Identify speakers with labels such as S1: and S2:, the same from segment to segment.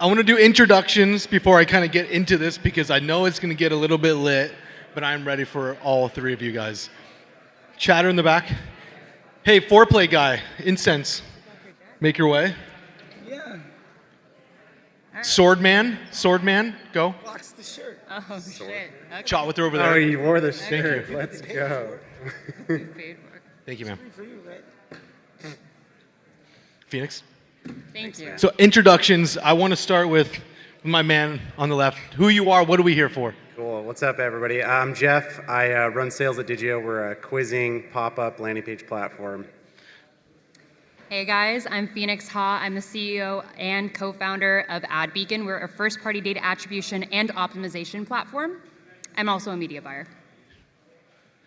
S1: I want to do introductions before I kind of get into this because I know it's going to get a little bit lit, but I'm ready for all three of you guys. Chatter in the back. Hey, foreplay guy, incense. Make your way.
S2: Yeah.
S1: Swordman, go.
S2: Box the shirt.
S3: Oh, shit. Okay.
S1: Chot, they're over there.
S4: Oh, you wore the
S1: Thank
S4: shirt.
S1: you.
S4: Let's go.
S1: Thank you, man. Phoenix.
S3: Thank you.
S1: So introductions, I want to start with my man on the left. Who you are, what are we here for?
S4: Cool. What's up, everybody? I'm Jeff. I run sales at Digio. We're a quizzing pop-up landing page platform.
S3: Hey guys, I'm Phoenix Ha. I'm the CEO and co-founder of AdBeacon. We're a first-party data attribution and optimization platform. I'm also a media buyer.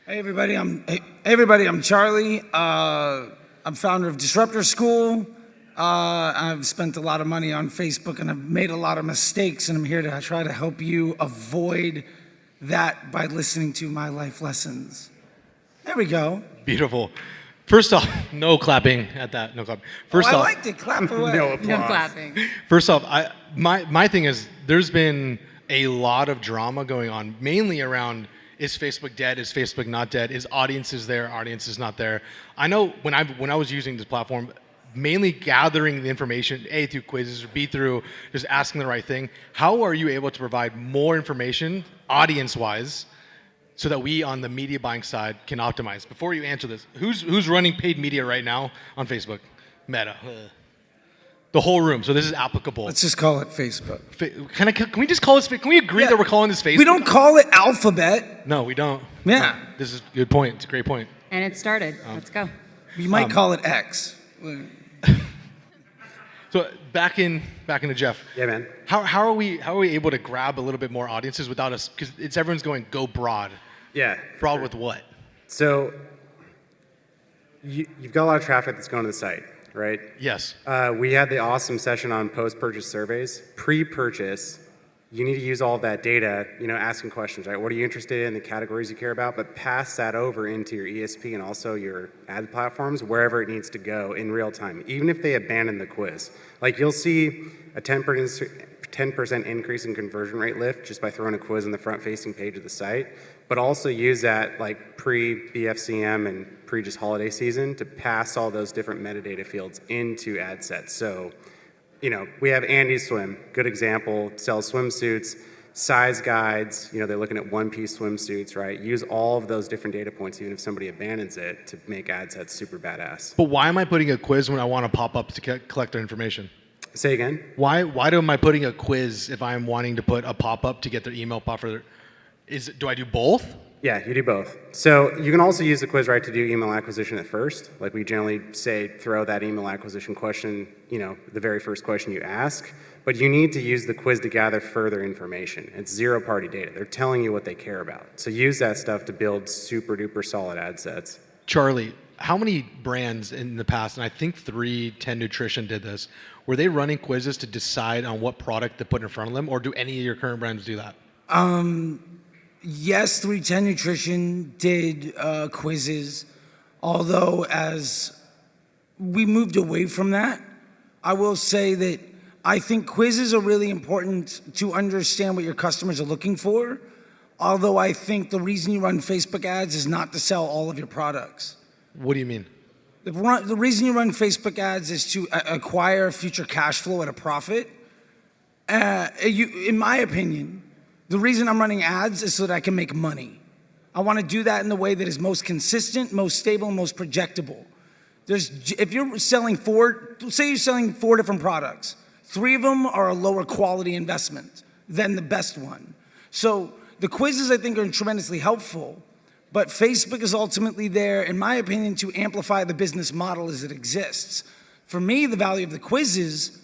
S2: Hey everybody, I'm Charlie. I'm founder of Disruptor School. I've spent a lot of money on Facebook and I've made a lot of mistakes, and I'm here to try to help you avoid that by listening to my life lessons. There we go.
S1: Beautiful. First off, no clapping at that. No clapping. First
S2: I
S1: off,
S2: liked it. Clap away.
S4: No applause.
S3: No clapping.
S1: First off, my thing is there's been a lot of drama going on, mainly around is Facebook dead? Is Facebook not dead? Is audiences there? Audiences not there? I know when I was using this platform, mainly gathering the information, A, through quizzes, or B, through just asking the right thing. How are you able to provide more information, audience-wise, so that we on the media buying side can optimize? Before you answer this, who's running paid media right now on Facebook? Meta. The whole room. So this is applicable.
S2: Let's just call it Facebook.
S1: Can we just call this? Can we agree that we're calling this Facebook?
S2: We don't call it Alphabet.
S1: No, we don't.
S2: Yeah.
S1: This is a good point. It's a great point.
S3: And it started. Let's go.
S2: You might call it X.
S1: So back into Jeff.
S4: Yeah, man.
S1: How are we able to grab a little bit more audiences without us? Because everyone's going go broad.
S4: Yeah.
S1: Broad with what?
S4: So you've got a lot of traffic that's going to the site, right?
S1: Yes.
S4: We had the awesome session on post-purchase surveys. Pre-purchase, you need to use all of that data, asking questions, right? What are you interested in, the categories you care about, but pass that over into your ESP and also your ad platforms, wherever it needs to go in real time, even if they abandon the quiz. Like you'll see a 10% increase in conversion rate lift just by throwing a quiz on the front-facing page of the site, but also use that like pre-BFCM and pre-just holiday season to pass all those different metadata fields into ad sets. So, we have Andy Swim, good example, sells swimsuits, size guides, they're looking at one-piece swimsuits, right? Use all of those different data points, even if somebody abandons it, to make ad sets super badass.
S1: But why am I putting a quiz when I want to pop up to collect their information?
S4: Say again?
S1: Why am I putting a quiz if I'm wanting to put a pop-up to get their email pop for do I do both?
S4: Yeah, you do both. So you can also use the quiz, right, to do email acquisition at first. Like we generally say, throw that email acquisition question, the very first question you ask. But you need to use the quiz to gather further information. It's zero-party data. They're telling you what they care about. So use that stuff to build super-duper solid ad sets.
S1: Charlie, how many brands in the past, and I think 10 Nutrition did this, were they running quizzes to decide on what product to put in front of them, or do any of your current brands do that?
S2: Yes, 310 Nutrition did quizzes, although as we moved away from that, I will say that I think quizzes are really important to understand what your customers are looking for, although I think the reason you run Facebook ads is not to sell all of your products.
S1: What do you mean?
S2: The reason you run Facebook ads is to acquire future cash flow at a profit. In my opinion, the reason I'm running ads is so that I can make money. I want to do that in the way that is most consistent, most stable, most projectable. If you're selling say you're selling 4 different products, 3 of them are a lower quality investment than the best one. So the quizzes, I think, are tremendously helpful, but Facebook is ultimately there, in my opinion, to amplify the business model as it exists. For me, the value of the quizzes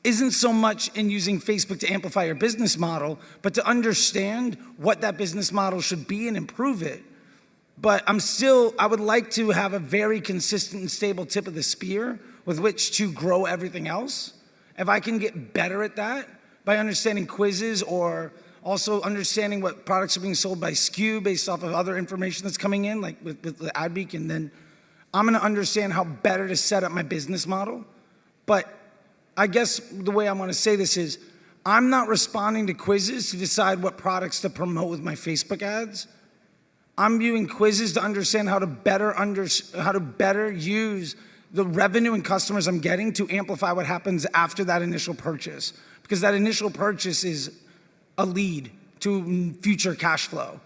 S2: isn't so much in using Facebook to amplify your business model, but to understand what that business model should be and improve it. But I would like to have a very consistent and stable tip of the spear with which to grow everything else. If I can get better at that by understanding quizzes, or also understanding what products are being sold by SKU based off of other information that's coming in, like with the AdBeacon, then I'm gonna understand how better to set up my business model. But I guess the way I want to say this is, I'm not responding to quizzes to decide what products to promote with my Facebook ads. I'm viewing quizzes to understand how to better use the revenue and customers I'm getting to amplify what happens after that initial purchase. Because that initial purchase is a lead to future cash flow.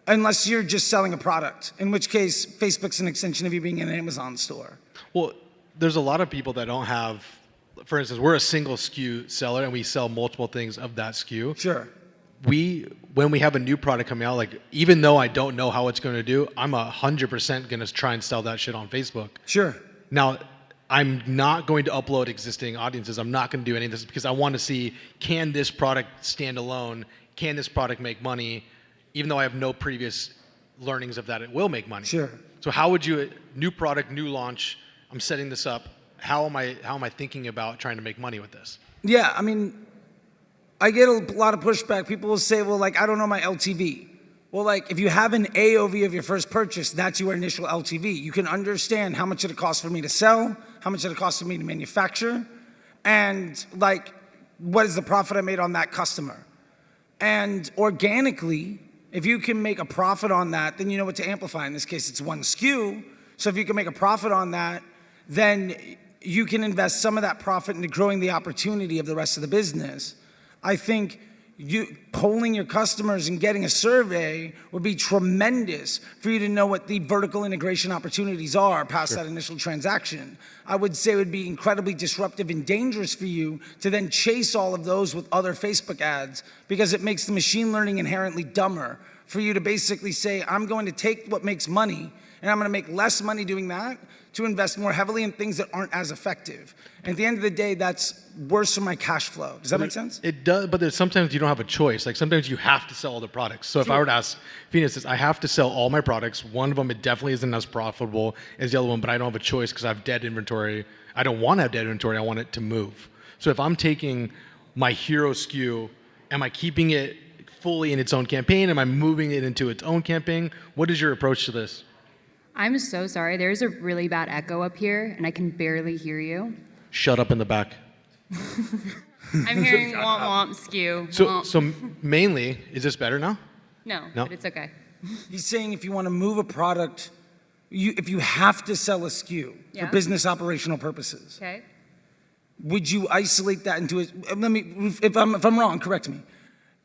S2: Unless you're just selling a product, in which case Facebook's an extension of you being in an Amazon store.
S1: Well, there's a lot of people that don't have, for instance, we're a single SKU seller and we sell multiple things of that SKU.
S2: Sure.
S1: When we have a new product coming out, like even though I don't know how it's going to do, I'm 100% going to try and sell that shit on Facebook.
S2: Sure.
S1: Now, I'm not going to upload existing audiences. I'm not going to do any of this because I want to see, can this product stand alone? Can this product make money? Even though I have no previous learnings of that, it will make money.
S2: Sure.
S1: So how would you, new product, new launch, I'm setting this up. How am I thinking about trying to make money with this?
S2: Yeah, I mean, I get a lot of pushback. People will say, well, like, I don't know my LTV. Well, like, if you have an AOV of your first purchase, that's your initial LTV. You can understand how much it costs for me to sell, how much it costs for me to manufacture, and like, what is the profit I made on that customer? And organically, if you can make a profit on that, then you know what to amplify. In this case, it's one SKU. So if you can make a profit on that, then you can invest some of that profit into growing the opportunity of the rest of the business. I think polling your customers and getting a survey would be tremendous for you to know what the vertical integration opportunities are past that initial transaction. I would say it would be incredibly disruptive and dangerous for you to then chase all of those with other Facebook ads, because it makes the machine learning inherently dumber for you to basically say, I'm going to take what makes money and I'm going to make less money doing that to invest more heavily in things that aren't as effective. And at the end of the day, that's worse for my cash flow. Does that make sense?
S1: It does, but sometimes you don't have a choice. Like sometimes you have to sell all the products. So if I were to ask Phoenix, I have to sell all my products. One of them, it definitely isn't as profitable as the other one, but I don't have a choice because I have dead inventory. I don't want to have dead inventory. I want it to move. So if I'm taking my hero SKU, am I keeping it fully in its own campaign? Am I moving it into its own campaign? What is your approach to this?
S3: I'm so sorry. There's a really bad echo up here, and I can barely hear you.
S1: Shut up in the back.
S3: I'm hearing womp womp skew. Womp.
S1: So mainly, is this better now?
S3: No, but it's okay.
S2: He's saying if you want to move a product, if you have to sell a SKU for business operational purposes,
S3: Okay.
S2: would you isolate that into it? If I'm wrong, correct me.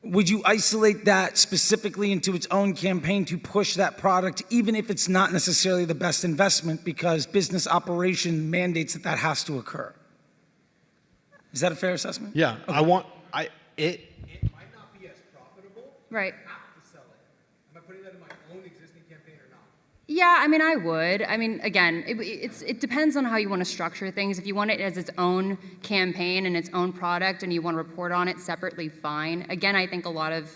S2: Would you isolate that specifically into its own campaign to push that product, even if it's not necessarily the best investment, because business operation mandates that has to occur? Is that a fair assessment?
S1: Yeah, okay. It might not be as profitable.
S3: Right.
S1: I have to sell it. Am I putting that in my own existing campaign or not?
S3: Yeah, I mean, I would. I mean, again, it depends on how you want to structure things. If you want it as its own campaign and its own product, and you want to report on it separately, fine. Again, I think a lot of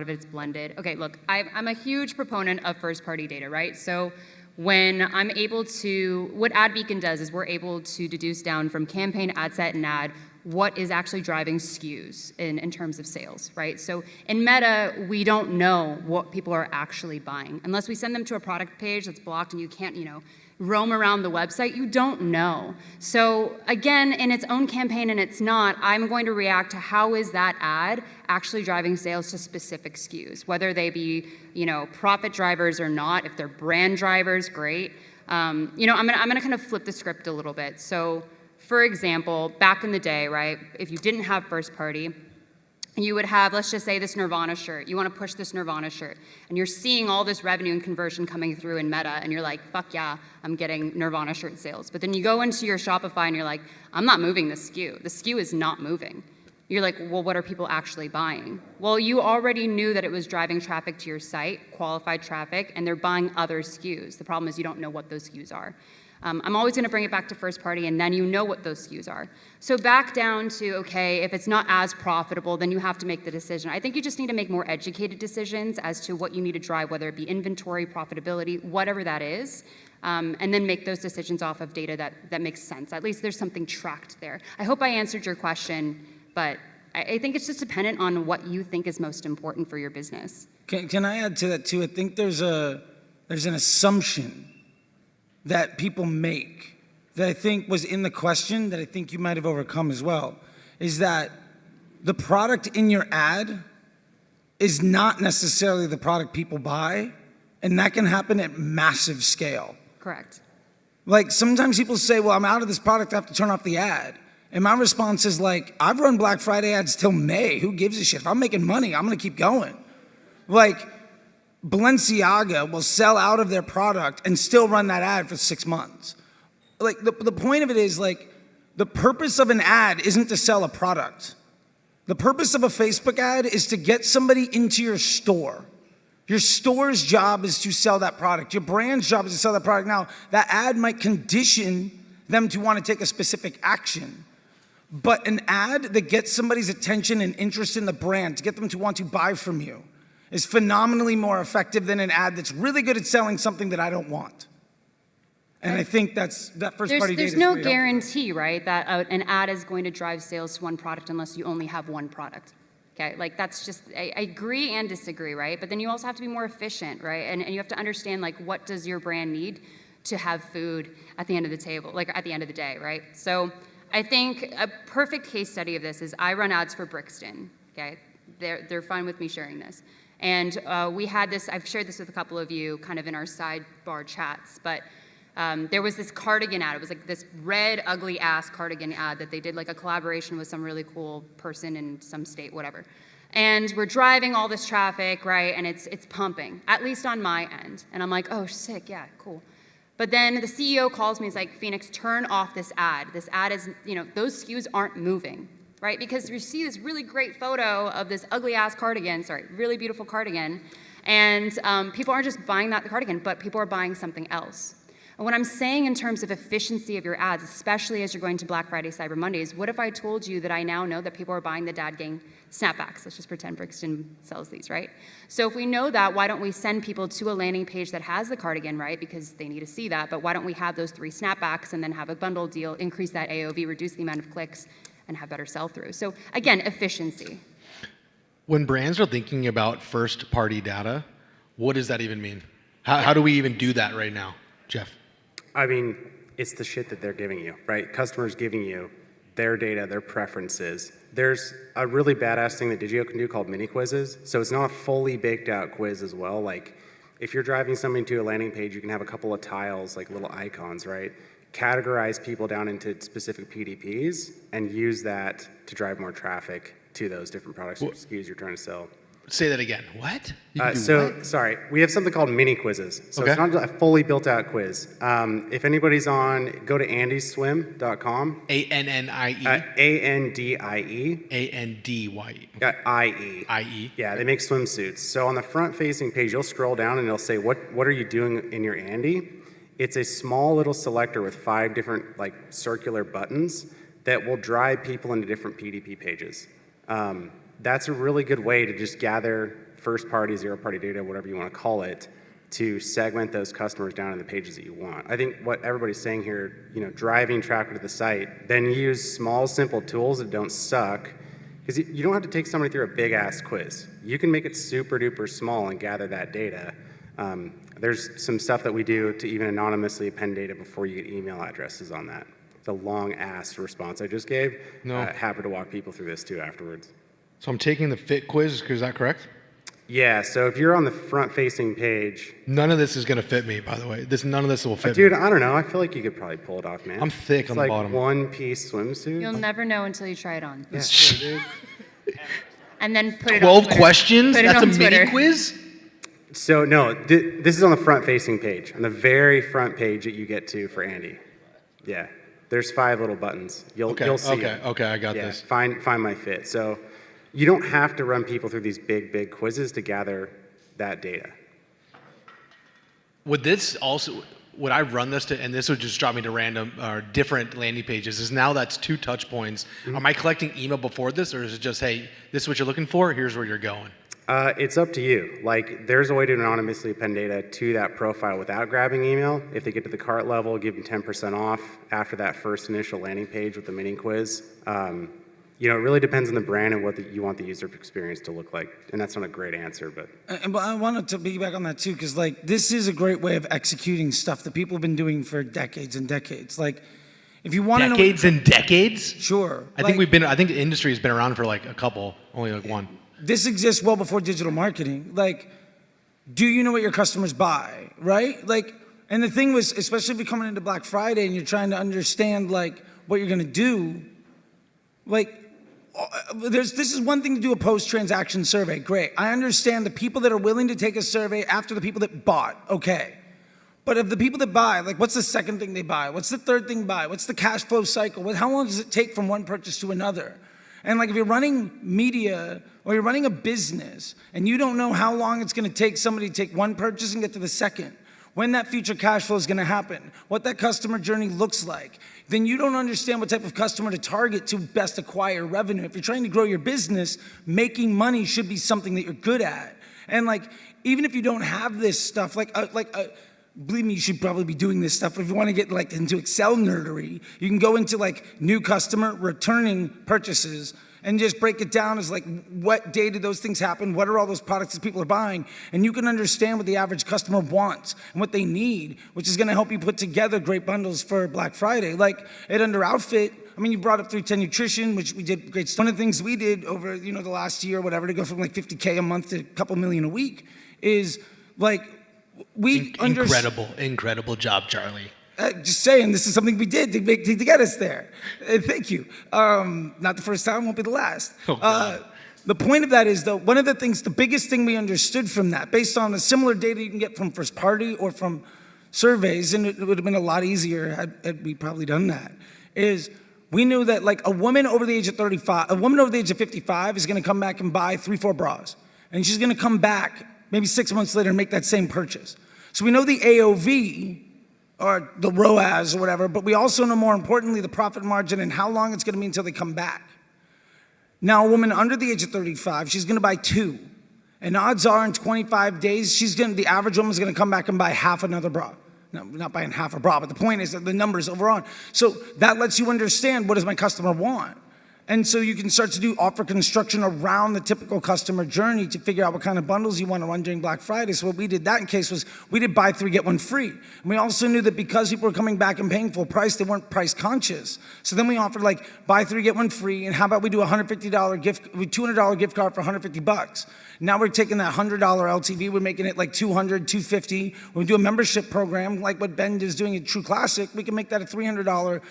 S3: it's blended. Okay, look, I'm a huge proponent of first-party data, right? So when I'm able to, what AdBeacon does is we're able to deduce down from campaign, ad set, and ad what is actually driving SKUs in terms of sales, right? So in Meta, we don't know what people are actually buying. Unless we send them to a product page that's blocked and you can't, roam around the website, you don't know. So again, in its own campaign and it's not, I'm going to react to how is that ad actually driving sales to specific SKUs, whether they be, profit drivers or not. If they're brand drivers, great. I'm gonna kind of flip the script a little bit. So for example, back in the day, right, if you didn't have first party, you would have, let's just say, this Nirvana shirt. You want to push this Nirvana shirt. And you're seeing all this revenue and conversion coming through in Meta, and you're like, fuck yeah, I'm getting Nirvana shirt sales. But then you go into your Shopify, and you're like, I'm not moving the SKU. The SKU is not moving. You're like, well, what are people actually buying? Well, you already knew that it was driving traffic to your site, qualified traffic, and they're buying other SKUs. The problem is you don't know what those SKUs are. I'm always going to bring it back to first party, and then you know what those SKUs are. So back down to, okay, if it's not as profitable, then you have to make the decision. I think you just need to make more educated decisions as to what you need to drive, whether it be inventory, profitability, whatever that is, and then make those decisions off of data that makes sense. At least there's something tracked there. I hope I answered your question, but I think it's just dependent on what you think is most important for your business.
S2: Can I add to that too? I think there's an assumption that people make that I think was in the question that I think you might have overcome as well, is that the product in your ad is not necessarily the product people buy, and that can happen at massive scale.
S3: Correct.
S2: Like sometimes people say, well, I'm out of this product, I have to turn off the ad. And my response is like, I've run Black Friday ads till May, who gives a shit? If I'm making money, I'm gonna keep going. Like, Balenciaga will sell out of their product and still run that ad for 6 months. Like, the point of it is, like, the purpose of an ad isn't to sell a product. The purpose of a Facebook ad is to get somebody into your store. Your store's job is to sell that product. Your brand's job is to sell that product. Now, that ad might condition them to want to take a specific action. But an ad that gets somebody's attention and interest in the brand, to get them to want to buy from you, is phenomenally more effective than an ad that's really good at selling something that I don't want. And I think that first party data
S3: There's
S2: is
S3: no
S2: pretty helpful.
S3: guarantee, right, that an ad is going to drive sales to one product unless you only have one product. Okay, like that's just, I agree and disagree, right? But then you also have to be more efficient, right? And you have to understand, like, what does your brand need to have food at the end of the table, like at the end of the day, right? So I think a perfect case study of this is I run ads for Brixton, okay? They're fine with me sharing this. And we had this, I've shared this with a couple of you kind of in our sidebar chats, but there was this cardigan ad. It was like this red, ugly ass cardigan ad that they did like a collaboration with some really cool person in some state, whatever. And we're driving all this traffic, right? And it's pumping, at least on my end. And I'm like, oh, sick, yeah, cool. But then the CEO calls me, he's like, Phoenix, turn off this ad. This ad is, those SKUs aren't moving, right? Because you see this really great photo of this ugly ass cardigan, really beautiful cardigan. And people aren't just buying that cardigan, but people are buying something else. And what I'm saying in terms of efficiency of your ads, especially as you're going to Black Friday, Cyber Mondays, what if I told you that I now know that people are buying the Dad Gang snapbacks? Let's just pretend Brixton sells these, right? So if we know that, why don't we send people to a landing page that has the cardigan, right? Because they need to see that, but why don't we have those 3 snapbacks and then have a bundle deal, increase that AOV, reduce the amount of clicks, and have better sell-through? So again, efficiency.
S1: When brands are thinking about first-party data, what does that even mean? How do we even do that right now, Jeff?
S4: I mean, it's the shit that they're giving you, right? Customers giving you their data, their preferences. There's a really badass thing that Digio can do called mini quizzes. So it's not a fully baked out quiz as well. Like if you're driving somebody to a landing page, you can have a couple of tiles, like little icons, right? Categorize people down into specific PDPs and use that to drive more traffic to those different products or SKUs you're trying to sell.
S1: Say that again. What?
S4: Sorry, we have something called mini quizzes. So
S1: Okay.
S4: it's not a fully built out quiz. If anybody's on, go to andyswim.com.
S1: ANNIE?
S4: ANDIE.
S1: ANDYE.
S4: IE.
S1: IE.
S4: Yeah, they make swimsuits. So on the front facing page, you'll scroll down and it'll say, what are you doing in your Andy? It's a small little selector with 5 different like circular buttons that will drive people into different PDP pages. That's a really good way to just gather first party, zero party data, whatever you want to call it, to segment those customers down in the pages that you want. I think what everybody's saying here, driving traffic to the site, then use small, simple tools that don't suck, because you don't have to take somebody through a big ass quiz. You can make it super duper small and gather that data. There's some stuff that we do to even anonymously append data before you get email addresses on that. It's a long ass response I just gave.
S1: No.
S4: Happy to walk people through this too afterwards.
S1: So I'm taking the fit quiz, is that correct?
S4: Yeah, so if you're on the front-facing page...
S1: None of this is going to fit me, by the way. None of this will fit
S4: Dude,
S1: me.
S4: I don't know. I feel like you could probably pull it off, man.
S1: I'm thick on the bottom.
S4: It's like one-piece swimsuit.
S3: You'll never know until you try it on.
S4: Yeah, sure, dude.
S3: And then put it on
S1: 12
S3: Twitter.
S1: questions?
S3: Put it
S1: That's a
S3: on Twitter.
S1: mini quiz?
S4: So, no, this is on the front-facing page, on the very front page that you get to for Andy. Yeah, there's 5 little buttons. You'll see it.
S1: Okay, I got
S4: Yeah,
S1: this.
S4: find my fit. So you don't have to run people through these big quizzes to gather that data.
S1: Would I run this to, and this would just drop me to random or different landing pages, is now that's 2 touch points.
S4: Mm-hmm.
S1: Am I collecting email before this, or is it just, hey, this is what you're looking for, here's where you're going?
S4: It's up to you. Like, there's a way to anonymously append data to that profile without grabbing email. If they get to the cart level, give them 10% off after that first initial landing page with the mini quiz. It really depends on the brand and what you want the user experience to look like. And that's not a great answer, but...
S2: But I wanted to piggyback on that too, because this is a great way of executing stuff that people have been doing for decades and decades. Like, If you want to know,
S1: Decades and decades.
S2: sure.
S1: I think I think the industry has been around for like a couple, only like one.
S2: This exists well before digital marketing. Like, do you know what your customers buy, right? Like, and the thing was, especially if you're coming into Black Friday and you're trying to understand like what you're gonna do, like, this is one thing to do a post-transaction survey, great. I understand the people that are willing to take a survey after the people that bought, okay. But of the people that buy, like what's the second thing they buy? What's the third thing buy? What's the cash flow cycle? How long does it take from one purchase to another? And like if you're running media or you're running a business and you don't know how long it's gonna take somebody to take one purchase and get to the second, when that future cash flow is gonna happen, what that customer journey looks like, then you don't understand what type of customer to target to best acquire revenue. If you're trying to grow your business, making money should be something that you're good at. And like, even if you don't have this stuff, believe me, you should probably be doing this stuff. If you want to get like into Excel nerdery, you can go into like new customer, returning purchases, and just break it down as like what day did those things happen, what are all those products that people are buying, and you can understand what the average customer wants and what they need, which is going to help you put together great bundles for Black Friday. Like at Under Outfit, I mean, you brought up 310 Nutrition, which we did great stuff. One of the things we did over the last year or whatever to go from like 50K a month to a couple million a week is like
S1: Incredible job, Charlie.
S2: Just saying, this is something we did to get us there. Thank you. Not the first time, won't be the last.
S1: Oh,
S2: the point of that is, though, one of the things, the biggest thing we understood from that, based on the similar data you can get from first party or from surveys, and it would have been a lot easier had we probably done that, is we knew that like a woman over the age of 35, a woman over the age of 55 is gonna come back and buy 3-4 bras. And she's gonna come back maybe 6 months later and make that same purchase. So we know the AOV, or the ROAS or whatever, but we also know more importantly the profit margin and how long it's gonna be until they come back. Now a woman under the age of 35, she's gonna buy 2. And odds are in 25 days, the average woman's gonna come back and buy half another bra. No, not buying half a bra, but the point is that the numbers overall. So that lets you understand, what does my customer want? And so you can start to do offer construction around the typical customer journey to figure out what kind of bundles you want to run during Black Friday. So what we did that in case was we did buy 3, get 1 free. And we also knew that because people were coming back and paying full price, they weren't price conscious. So then we offered like buy 3, get 1 free. And how about we do a $200 gift card for $150? Now we're taking that $100 LTV, we're making it like $200, $250. When we do a membership program, like what Ben is doing at True Classic, we can make that a $300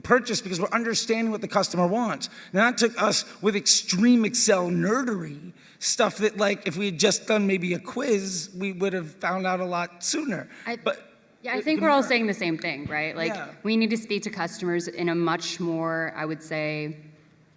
S2: purchase because we're understanding what the customer wants. Now that took us with extreme Excel nerdery, stuff that like if we had just done maybe a quiz, we would have found out a lot sooner.
S3: I think we're all saying the same thing, right? Like we need to speak to customers in a much more, I would say,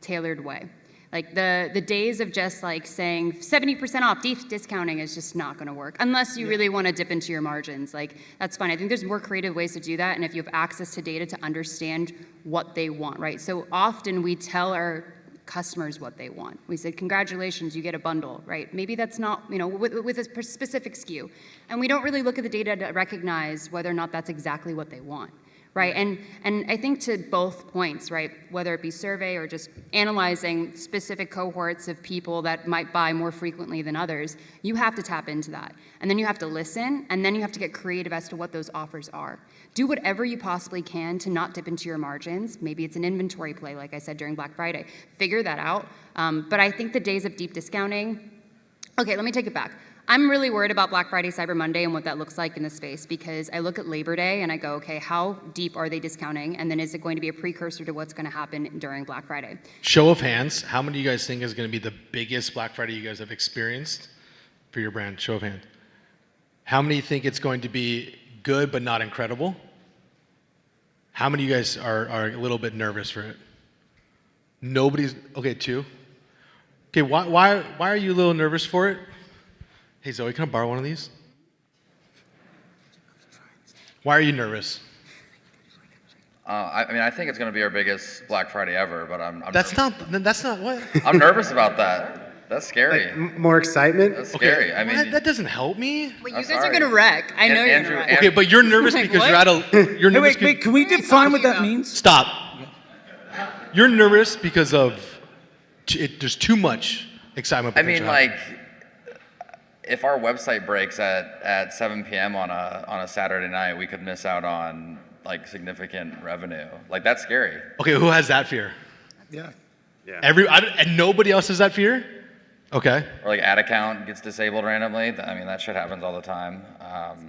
S3: tailored way. Like the days of just like saying 70% off, deep discounting is just not gonna work unless you really wanna dip into your margins. Like that's fine. I think there's more creative ways to do that, and if you have access to data to understand what they want, right? So often we tell our customers what they want. We said, congratulations, you get a bundle, right? Maybe that's not, with a specific SKU. And we don't really look at the data to recognize whether or not that's exactly what they want. Right, and I think to both points, right, whether it be survey or just analyzing specific cohorts of people that might buy more frequently than others, you have to tap into that. And then you have to listen, and then you have to get creative as to what those offers are. Do whatever you possibly can to not dip into your margins. Maybe it's an inventory play, like I said, during Black Friday. Figure that out. But I think the days of deep discounting, okay, let me take it back. I'm really worried about Black Friday, Cyber Monday, and what that looks like in the space because I look at Labor Day and I go, okay, how deep are they discounting? And then is it going to be a precursor to what's going to happen during Black Friday?
S1: Show of hands, how many of you guys think is going to be the biggest Black Friday you guys have experienced for your brand? Show of hands. How many think it's going to be good but not incredible? How many of you guys are a little bit nervous for it? Nobody's, okay, 2. Okay, why are you a little nervous for it? Hey Zoe, can I borrow one of these? Why are you nervous?
S5: I think it's going to be our biggest Black Friday ever, but I'm
S1: That's not what?
S5: I'm nervous about that. That's scary.
S4: Like, more excitement?
S5: That's scary.
S1: Okay,
S5: I mean,
S1: that doesn't help me.
S3: Well, you
S5: I'm
S3: guys are
S5: sorry.
S3: gonna wreck. I know you're
S5: Andrew-
S3: gonna wreck.
S1: Okay, but you're nervous because
S3: Like,
S1: you're at a. You're
S2: Hey,
S1: nervous.
S2: wait, can we
S3: What are you
S2: define what
S3: talking
S2: that
S3: about?
S2: means?
S1: Stop. You're nervous because of there's too much excitement.
S5: I mean,
S1: potential
S5: like, if our website breaks at 7 p.m. on a Saturday night, we could miss out on like significant revenue. Like that's scary.
S1: Okay, who has that fear?
S2: Yeah.
S4: Yeah.
S1: And nobody else has that fear? Okay.
S5: Or like ad account gets disabled randomly. I mean, that shit happens all the time.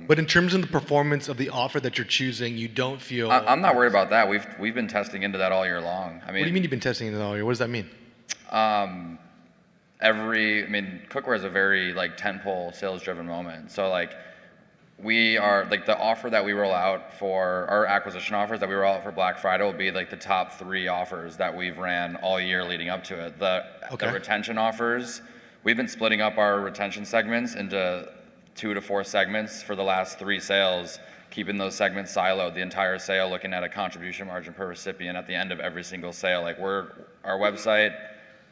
S1: But in terms of the performance of the offer that you're choosing, you don't feel.
S5: I'm not worried about that. We've been testing into that all year long. I mean,
S1: What do you mean you've been testing it all year? What does that mean?
S5: Cookware is a very like tentpole sales driven moment. So like we are like the offer that we roll out for our acquisition offers that we roll out for Black Friday will be like the top 3 offers that we've ran all year leading up to it. The retention offers, we've been splitting up our retention segments into 2 to 4 segments for the last 3 sales, keeping those segments siloed the entire sale, looking at a contribution margin per recipient at the end of every single sale. Like our website,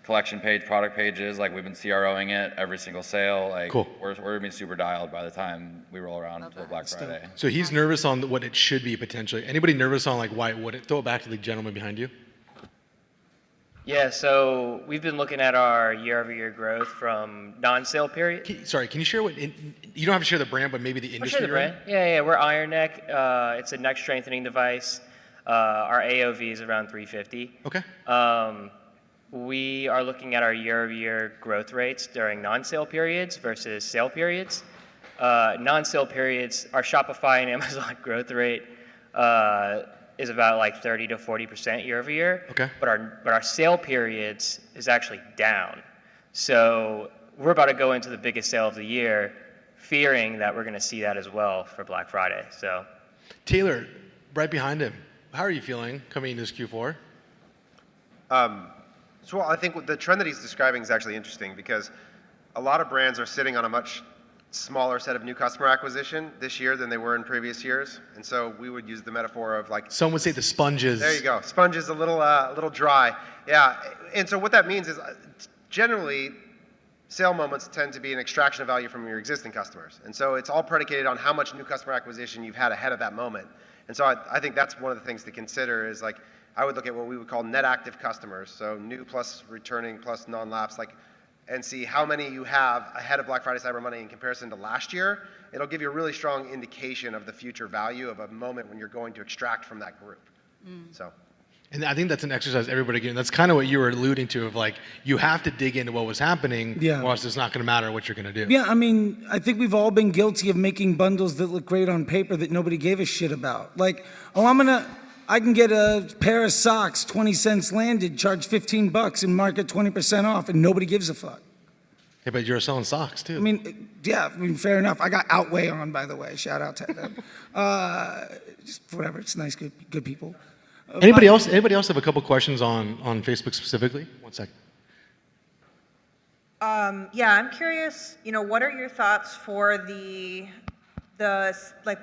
S5: collection page, product pages, like we've been CROing it every single sale. Like
S1: Cool.
S5: we're gonna be super dialed by the time we roll around to Black Friday.
S1: So he's nervous on what it should be potentially. Anybody nervous on like why it wouldn't? Throw it back to the gentleman behind you.
S6: Yeah, so we've been looking at our year-over-year growth from non-sale period.
S1: Can you share what? You don't have to share the brand, but maybe the
S6: I'll
S1: industry.
S6: share the brand. Yeah, we're Iron Neck. It's a neck strengthening device. Our AOV is around 350.
S1: Okay.
S6: We are looking at our year-over-year growth rates during non-sale periods versus sale periods. Non-sale periods, our Shopify and Amazon growth rate is about like 30 to 40% year over year.
S1: Okay.
S6: But our sale periods is actually down. So we're about to go into the biggest sale of the year, fearing that we're going to see that as well for Black Friday. So
S1: Taylor, right behind him. How are you feeling coming into this Q4?
S7: So I think the trend that he's describing is actually interesting because a lot of brands are sitting on a much smaller set of new customer acquisition this year than they were in previous years. And so we would use the metaphor of like...
S1: Some would say the sponges.
S7: There you go. Sponge is a little dry. Yeah. And so what that means is generally sale moments tend to be an extraction of value from your existing customers. And so it's all predicated on how much new customer acquisition you've had ahead of that moment. And so I think that's one of the things to consider is like, I would look at what we would call net active customers. So new plus returning plus non-lapse, and see how many you have ahead of Black Friday, Cyber Monday in comparison to last year. It'll give you a really strong indication of the future value of a moment when you're going to extract from that group. So.
S1: And I think that's an exercise everybody getting. That's kind of what you were alluding to of like, you have to dig into what was happening, or else it's not going to matter what you're going to do.
S2: Yeah, I mean, I think we've all been guilty of making bundles that look great on paper that nobody gave a shit about. Like, I can get a pair of socks, 20 cents landed, charge $15 and mark it 20% off, and nobody gives a fuck.
S1: Yeah, but you're selling socks too.
S2: I mean, fair enough. I got Outweigh on, by the way. Shout out to them. Just whatever. It's nice, good people.
S1: Anybody else have a couple questions on Facebook specifically? 1 second.
S8: Yeah, I'm curious, what are your thoughts for the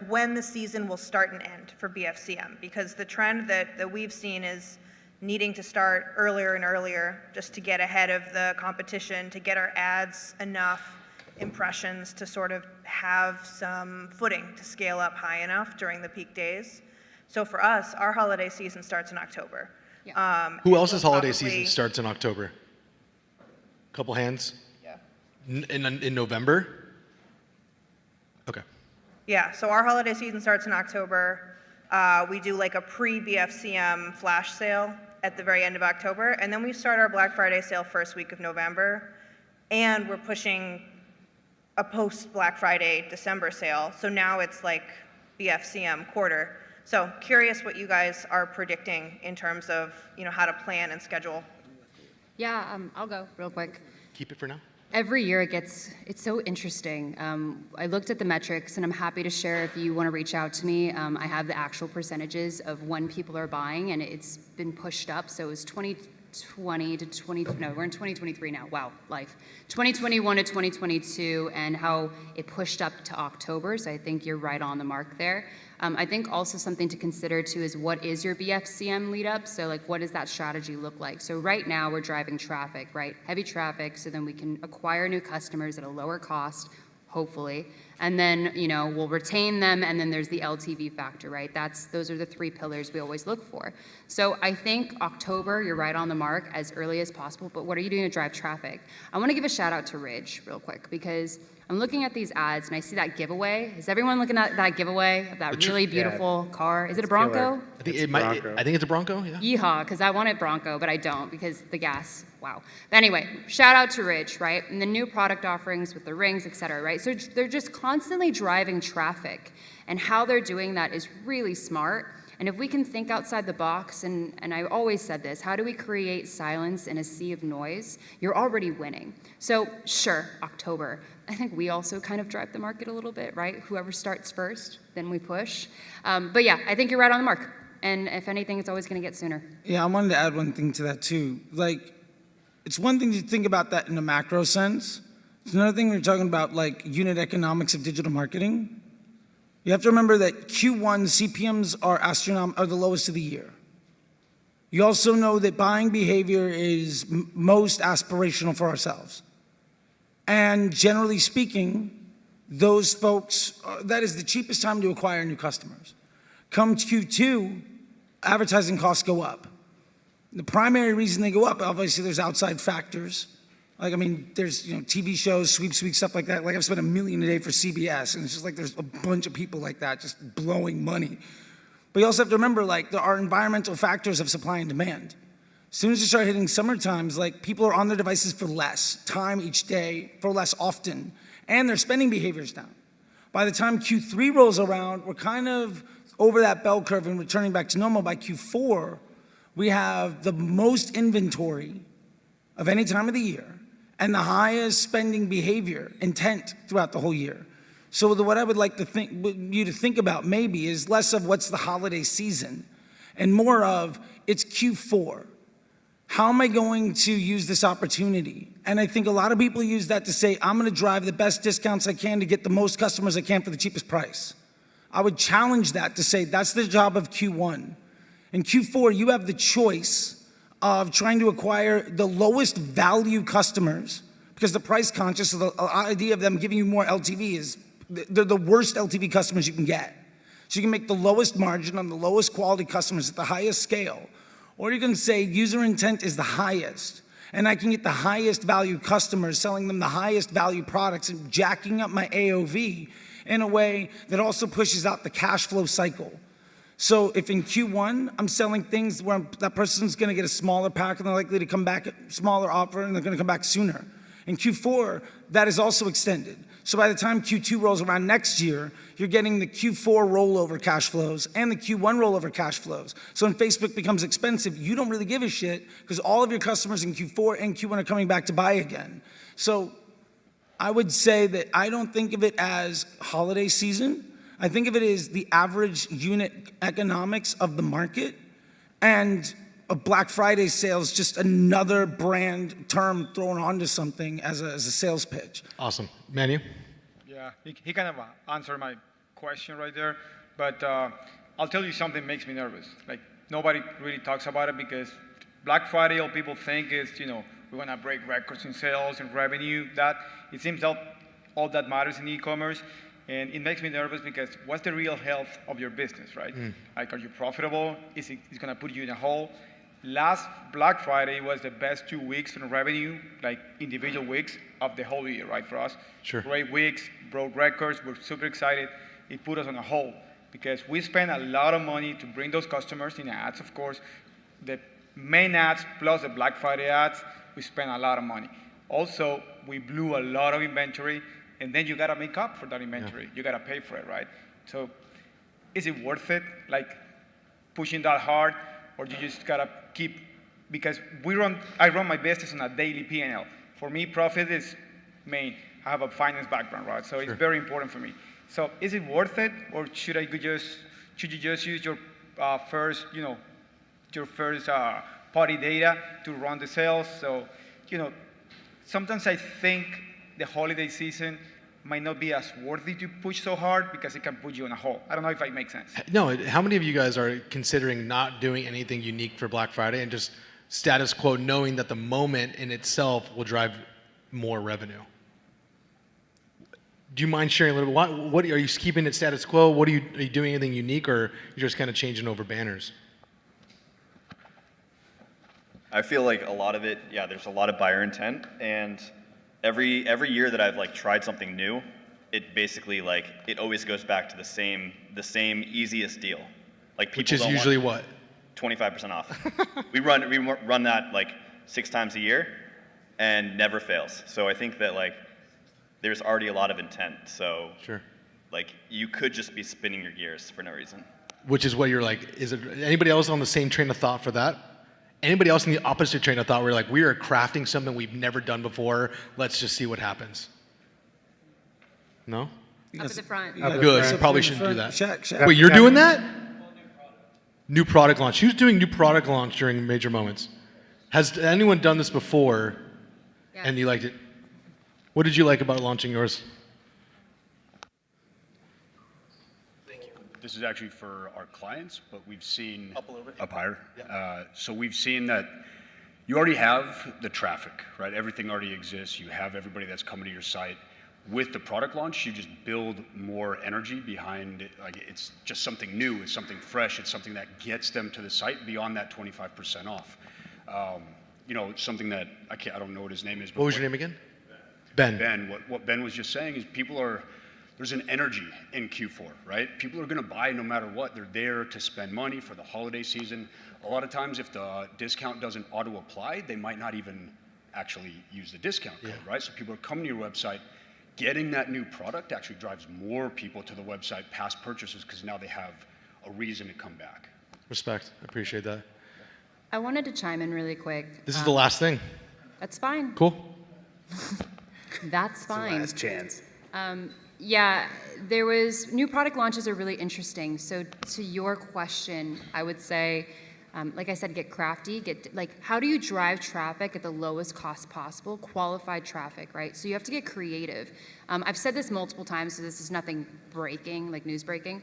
S8: when the season will start and end for BFCM? Because the trend that we've seen is needing to start earlier and earlier just to get ahead of the competition, to get our ads enough impressions to sort of have some footing to scale up high enough during the peak days. So for us, our holiday season starts in October.
S3: Yeah.
S1: Who else's holiday season starts in October? Couple hands?
S8: Yeah.
S1: In November? Okay.
S8: Yeah, so our holiday season starts in October. We do like a pre-BFCM flash sale at the very end of October, and then we start our Black Friday sale first week of November, and we're pushing a post-Black Friday December sale. So now it's like BFCM quarter. So curious what you guys are predicting in terms of how to plan and schedule.
S3: Yeah, I'll go real quick.
S1: Keep it for now.
S3: Every year it's so interesting. I looked at the metrics and I'm happy to share if you want to reach out to me. I have the actual percentages of when people are buying and it's been pushed up. So it was 2020 to we're in 2023 now. Wow, life. 2021 to 2022 and how it pushed up to October. So I think you're right on the mark there. I think also something to consider too is what is your BFCM lead up? So like what does that strategy look like? So right now we're driving traffic, right? Heavy traffic so then we can acquire new customers at a lower cost, hopefully. and then, you know, we'll retain them, and then there's the LTV factor, right? Those are the 3 pillars we always look for. So I think October, you're right on the mark, as early as possible, but what are you doing to drive traffic? I want to give a shout out to Ridge real quick, because I'm looking at these ads and I see that giveaway. Is everyone looking at that giveaway of that really beautiful car? Is it a Bronco?
S1: I think it's a Bronco, yeah.
S3: Yeehaw, because I want it Bronco, but I don't because the gas, wow. But anyway, shout out to Ridge, right? And the new product offerings with the rings, et cetera, right? So they're just constantly driving traffic, and how they're doing that is really smart. And if we can think outside the box, and I always said this, how do we create silence in a sea of noise? You're already winning. So sure, October. I think we also kind of drive the market a little bit, right? Whoever starts first, then we push. But yeah, I think you're right on the mark. And if anything, it's always going to get sooner.
S2: Yeah, I wanted to add one thing to that too. Like, it's one thing to think about that in a macro sense. It's another thing when you're talking about like unit economics of digital marketing. You have to remember that Q1 CPMs are the lowest of the year. You also know that buying behavior is most aspirational for ourselves. And generally speaking, those folks, that is the cheapest time to acquire new customers. Come Q2, advertising costs go up. The primary reason they go up, obviously there's outside factors. Like, I mean, there's, you know, TV shows, sweeps, stuff like that. Like, I've spent $1 million a day for CBS, and it's just like there's a bunch of people like that just blowing money. But you also have to remember, like, there are environmental factors of supply and demand. As soon as you start hitting summer times, like, people are on their devices for less time each day, for less often, and their spending behavior's down. By the time Q3 rolls around, we're kind of over that bell curve and returning back to normal. By Q4, we have the most inventory of any time of the year, and the highest spending behavior, intent throughout the whole year. So what I would like to you to think about maybe is less of what's the holiday season, and more of it's Q4. How am I going to use this opportunity? And I think a lot of people use that to say, I'm gonna drive the best discounts I can to get the most customers I can for the cheapest price. I would challenge that to say that's the job of Q1. In Q4, you have the choice of trying to acquire the lowest value customers, because the price conscious, the idea of them giving you more LTV is, they're the worst LTV customers you can get. So you can make the lowest margin on the lowest quality customers at the highest scale. Or you can say user intent is the highest, and I can get the highest value customers, selling them the highest value products and jacking up my AOV in a way that also pushes out the cash flow cycle. So if in Q1, I'm selling things where that person's gonna get a smaller pack and they're likely to come back at smaller offer and they're gonna come back sooner. In Q4, that is also extended. So by the time Q2 rolls around next year, you're getting the Q4 rollover cash flows and the Q1 rollover cash flows. So when Facebook becomes expensive, you don't really give a shit because all of your customers in Q4 and Q1 are coming back to buy again. So I would say that I don't think of it as holiday season. I think of it as the average unit economics of the market, and a Black Friday sale is just another brand term thrown onto something as a sales pitch.
S1: Awesome. Manu?
S9: Yeah, he kind of answered my question right there, but I'll tell you something makes me nervous. Like, nobody really talks about it because Black Friday, all people think is, you know, we're gonna break records in sales and revenue. That, it seems all that matters in e-commerce. And it makes me nervous because what's the real health of your business, right? Like, are you profitable? Is it gonna put you in a hole? Last Black Friday was the best 2 weeks in revenue, like individual weeks of the whole year, right, for us.
S1: Sure.
S9: Great weeks, broke records, we're super excited. It put us on a hole because we spent a lot of money to bring those customers in ads, of course. The main ads plus the Black Friday ads, we spent a lot of money. Also, we blew a lot of inventory, and then you gotta make up for that inventory. Yeah. You gotta pay for it, right? So is it worth it, like pushing that hard, or you just gotta keep, because I run my business on a daily P&L. For me, profit is main. I have a finance background, right? So It's very important for me. So is it worth it, or should you just use your first party data to run the sales? So, sometimes I think the holiday season might not be as worthy to push so hard because it can put you in a hole. I don't know if it makes sense.
S1: No, how many of you guys are considering not doing anything unique for Black Friday and just status quo, knowing that the moment in itself will drive more revenue? Do you mind sharing a little bit? What are you keeping it status quo? Are you doing anything unique, or you're just kind of changing over banners?
S10: I feel like a lot of it, yeah, there's a lot of buyer intent, and every year that I've like tried something new, it basically like it always goes back to the same easiest deal. Like people
S1: Which is
S10: don't
S1: usually
S10: want
S1: what?
S10: 25% off. we run that like 6 times a year, and never fails. So I think that like there's already a lot of intent. So
S1: Sure.
S10: like you could just be spinning your gears for no reason.
S1: Which is what you're like, is it anybody else on the same train of thought for that? Anybody else in the opposite train of thought where like, we are crafting something we've never done before, let's just see what happens? No?
S3: Up at the front.
S1: Good, probably shouldn't do that.
S2: Shaq.
S1: Wait, you're doing that? New product launch. Who's doing new product launch during major moments? Has anyone done this before and you liked it? What did you like about launching yours?
S11: This is actually for our clients, but we've seen
S1: Up a little bit.
S11: Up higher.
S1: Yeah.
S11: So we've seen that you already have the traffic, right? Everything already exists. You have everybody that's coming to your site. With the product launch, you just build more energy behind it. Like it's just something new. It's something fresh. It's something that gets them to the site beyond that 25% off. You know, something that I don't know what his name is. But
S1: What was your name again? Ben.
S11: Ben. What Ben was just saying is there's an energy in Q4, right? People are going to buy no matter what. They're there to spend money for the holiday season. A lot of times, if the discount doesn't auto-apply, they might not even actually use the discount code, right? So people are coming to your website. Getting that new product actually drives more people to the website past purchases because now they have a reason to come back.
S1: Respect. I appreciate that.
S3: I wanted to chime in really quick.
S1: This is the last thing.
S3: That's fine.
S1: Cool.
S3: That's fine.
S4: Last chance.
S3: Yeah, there was new product launches are really interesting. So to your question, I would say, like I said, get crafty. How do you drive traffic at the lowest cost possible? Qualified traffic, right? So you have to get creative. I've said this multiple times, so this is nothing breaking, like news breaking.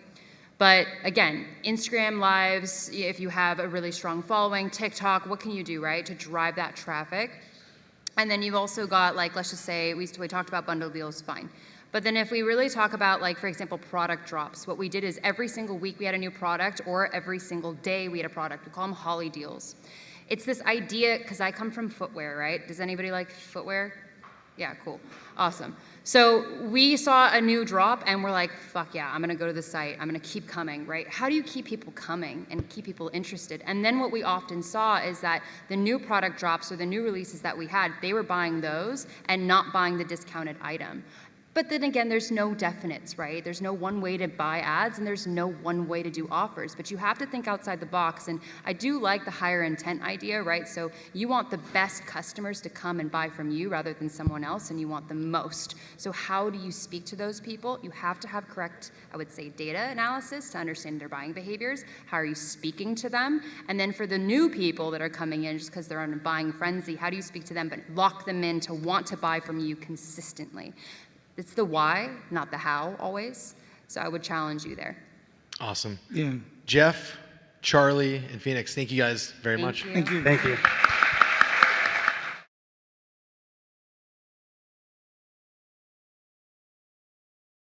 S3: But again, Instagram Lives, if you have a really strong following, TikTok, what can you do, right, to drive that traffic? And then you've also got, like, let's just say, we talked about bundle deals, fine. But then if we really talk about, like, for example, product drops, what we did is every single week we had a new product, or every single day we had a product. We call them Holly deals. It's this idea, because I come from footwear, right? Does anybody like footwear? Yeah, cool. Awesome. So we saw a new drop, and we're like, fuck yeah, I'm going to go to the site. I'm going to keep coming, right? How do you keep people coming and keep people interested? And then what we often saw is that the new product drops or the new releases that we had, they were buying those and not buying the discounted item. But then again, there's no definites, right? There's no one way to buy ads, and there's no one way to do offers. But you have to think outside the box. And I do like the higher intent idea, right? So you want the best customers to come and buy from you rather than someone else, and you want the most. So how do you speak to those people? You have to have correct, I would say, data analysis to understand their buying behaviors. How are you speaking to them? And then for the new people that are coming in just because they're on a buying frenzy, how do you speak to them but lock them in to want to buy from you consistently? It's the why, not the how, always. So I would challenge you there.
S1: Awesome.
S2: Yeah.
S1: Jeff, Charlie, and Phoenix, thank you guys very much.
S3: You.
S2: Thank you.
S4: Thank you.